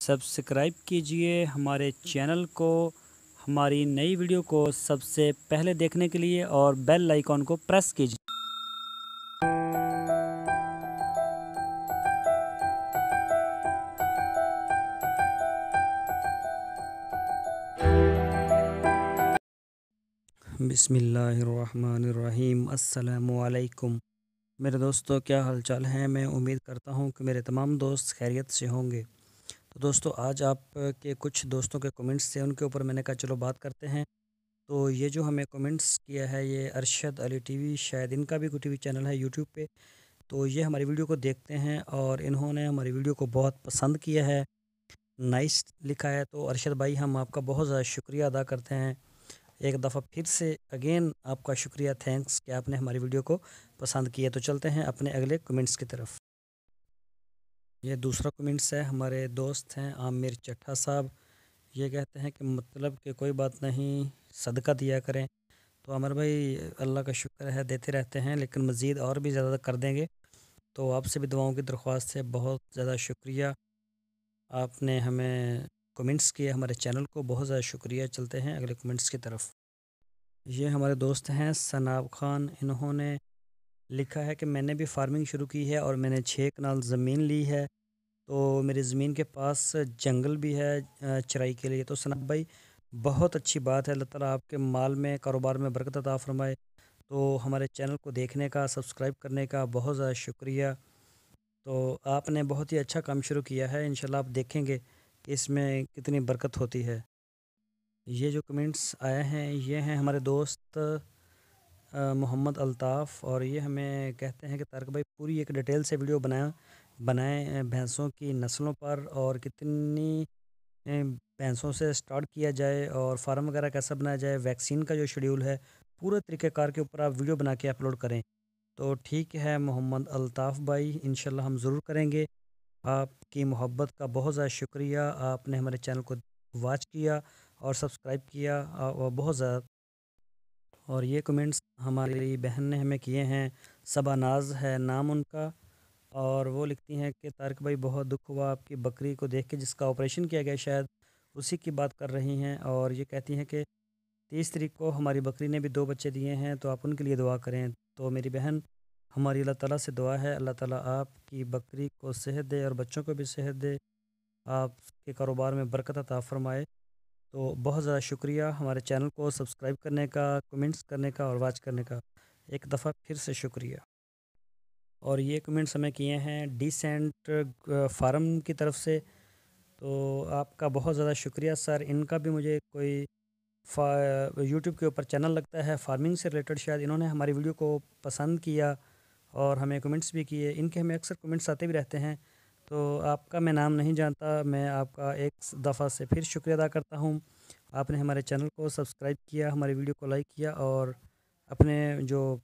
Subscribe कीजिए हमारे channel को, हमारी नई वीडियो को सबसे पहले देखने के लिए और बेल आइकॉन को प्रेस कीजिए। बिस्मिल्लाहिर्रहमानिर्रहीम। अस्सलामुअलैकुम मेरे दोस्तों, क्या हाल चाल है। मैं उम्मीद करता हूँ कि मेरे तमाम दोस्त खैरियत से होंगे। तो दोस्तों, आज आपके कुछ दोस्तों के कमेंट्स थे, उनके ऊपर मैंने कहा चलो बात करते हैं। तो ये जो हमें कमेंट्स किया है ये अरशद अली टीवी, शायद इनका भी कोई टीवी चैनल है यूट्यूब पे। तो ये हमारी वीडियो को देखते हैं और इन्होंने हमारी वीडियो को बहुत पसंद किया है, नाइस लिखा है। तो अरशद भाई, हम आपका बहुत ज़्यादा शुक्रिया अदा करते हैं। एक दफ़ा फिर से अगेन आपका शुक्रिया, थैंक्स कि आपने हमारी वीडियो को पसंद किया। तो चलते हैं अपने अगले कमेंट्स की तरफ। ये दूसरा कमेंट्स है, हमारे दोस्त हैं आमिर चट्ठा साहब। ये कहते हैं कि मतलब कि कोई बात नहीं, सदका दिया करें। तो आमिर भाई, अल्लाह का शुक्र है देते रहते हैं, लेकिन मज़ीद और भी ज़्यादा कर देंगे। तो आपसे भी दुआओं की दरख्वास्त है, बहुत ज़्यादा शुक्रिया। आपने हमें कमेंट्स किए हमारे चैनल को, बहुत ज़्यादा शुक्रिया। चलते हैं अगले कमेंट्स की तरफ। ये हमारे दोस्त हैं सनाब खान। इन्होंने लिखा है कि मैंने भी फार्मिंग शुरू की है और मैंने 6 कनाल ज़मीन ली है। तो मेरी ज़मीन के पास जंगल भी है चराई के लिए। तो सनाब भाई, बहुत अच्छी बात है। अल्लाह ताला आपके माल में, कारोबार में बरकत अता फरमाए। तो हमारे चैनल को देखने का, सब्सक्राइब करने का बहुत ज़्यादा शुक्रिया। तो आपने बहुत ही अच्छा काम शुरू किया है, इंशाल्लाह आप देखेंगे कि इसमें कितनी बरकत होती है। ये जो कमेंट्स आए हैं ये हैं हमारे दोस्त मोहम्मद अल्ताफ़, और ये हमें कहते हैं कि तारक भाई पूरी एक डिटेल से वीडियो बनाएं भैंसों की नस्लों पर, और कितनी भैंसों से स्टार्ट किया जाए और फार्म वगैरह कैसा बनाया जाए, वैक्सीन का जो शेड्यूल है, पूरे तरीक़ेकार के ऊपर आप वीडियो बना के अपलोड करें। तो ठीक है मोहम्मद अल्ताफ़ भाई, इंशाल्लाह हम ज़रूर करेंगे। आपकी मोहब्बत का बहुत ज़्यादा शुक्रिया, आपने हमारे चैनल को वॉच किया और सब्सक्राइब किया, और बहुत ज़्यादा। और ये कमेंट्स हमारी बहन ने हमें किए हैं, सबा नाज है नाम उनका। और वो लिखती हैं कि तारिक भाई, बहुत दुख हुआ आपकी बकरी को देख के, जिसका ऑपरेशन किया गया, शायद उसी की बात कर रही हैं। और ये कहती हैं कि 30 तारीख को हमारी बकरी ने भी 2 बच्चे दिए हैं, तो आप उनके लिए दुआ करें। तो मेरी बहन, हमारी अल्लाह ताला से दुआ है, अल्लाह ताला आपकी बकरी को सेहत दे और बच्चों को भी सेहत दे, आपके कारोबार में बरकत अता फ़रमाए। तो बहुत ज़्यादा शुक्रिया हमारे चैनल को सब्सक्राइब करने का, कमेंट्स करने का और वॉच करने का, एक दफ़ा फिर से शुक्रिया। और ये कमेंट्स हमें किए हैं डिसेंट फार्म की तरफ से। तो आपका बहुत ज़्यादा शुक्रिया सर। इनका भी मुझे कोई यूट्यूब के ऊपर चैनल लगता है फार्मिंग से रिलेटेड, शायद इन्होंने हमारी वीडियो को पसंद किया और हमें कमेंट्स भी किए। इनके हमें अक्सर कमेंट्स आते भी रहते हैं। तो आपका मैं नाम नहीं जानता, मैं आपका एक दफ़ा से फिर शुक्रिया अदा करता हूँ। आपने हमारे चैनल को सब्सक्राइब किया, हमारी वीडियो को लाइक किया, और अपने जो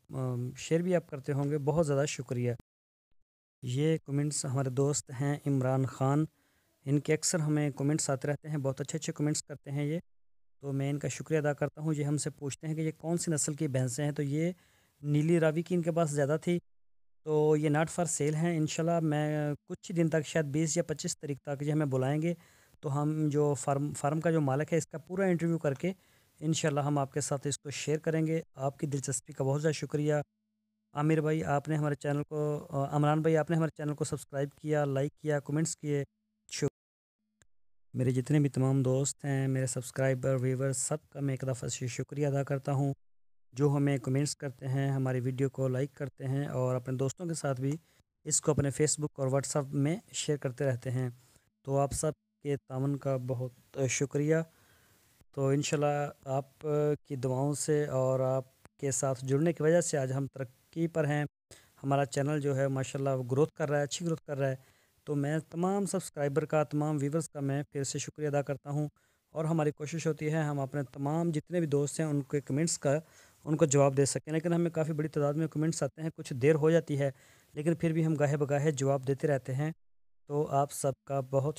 शेयर भी आप करते होंगे, बहुत ज़्यादा शुक्रिया। ये कमेंट्स हमारे दोस्त हैं इमरान ख़ान। इनके अक्सर हमें कमेंट्स आते रहते हैं, बहुत अच्छे अच्छे कमेंट्स करते हैं ये। तो मैं इनका शुक्रिया अदा करता हूँ। ये हमसे पूछते हैं कि ये कौन सी नस्ल की भैंसें हैं। तो ये नीली रावी की इनके पास ज़्यादा थी, तो ये नॉट फॉर सेल हैं। इंशाल्लाह मैं कुछ ही दिन तक, शायद 20 या 25 तारीख तक ये हमें बुलाएंगे, तो हम जो फार्म का जो मालिक है, इसका पूरा इंटरव्यू करके इंशाल्लाह हम आपके साथ इसको शेयर करेंगे। आपकी दिलचस्पी का बहुत ज़्यादा शुक्रिया। आमिर भाई, आपने हमारे चैनल को अमरान भाई, आपने हमारे चैनल को सब्सक्राइब किया, लाइक किया, कमेंट्स किए। मेरे जितने भी तमाम दोस्त हैं, मेरे सब्सक्राइबर, व्यूवर्स, सब का मैं एक दफ़ा से शुक्रिया अदा करता हूँ, जो हमें कमेंट्स करते हैं, हमारी वीडियो को लाइक करते हैं और अपने दोस्तों के साथ भी इसको अपने फेसबुक और व्हाट्सएप में शेयर करते रहते हैं। तो आप सब के तावन का बहुत शुक्रिया। तो इंशाल्लाह आप की दुआओं से और आपके साथ जुड़ने की वजह से आज हम तरक्की पर हैं। हमारा चैनल जो है माशाल्लाह ग्रोथ कर रहा है, अच्छी ग्रोथ कर रहा है। तो मैं तमाम सब्सक्राइबर का, तमाम व्यूवर्स का मैं फिर से शुक्रिया अदा करता हूँ। और हमारी कोशिश होती है हम अपने तमाम जितने भी दोस्त हैं उनके कमेंट्स का, उनको जवाब दे सकें। लेकिन हमें काफ़ी बड़ी तादाद में कमेंट्स आते हैं, कुछ देर हो जाती है, लेकिन फिर भी हम गाहे बगाहे जवाब देते रहते हैं। तो आप सबका बहुत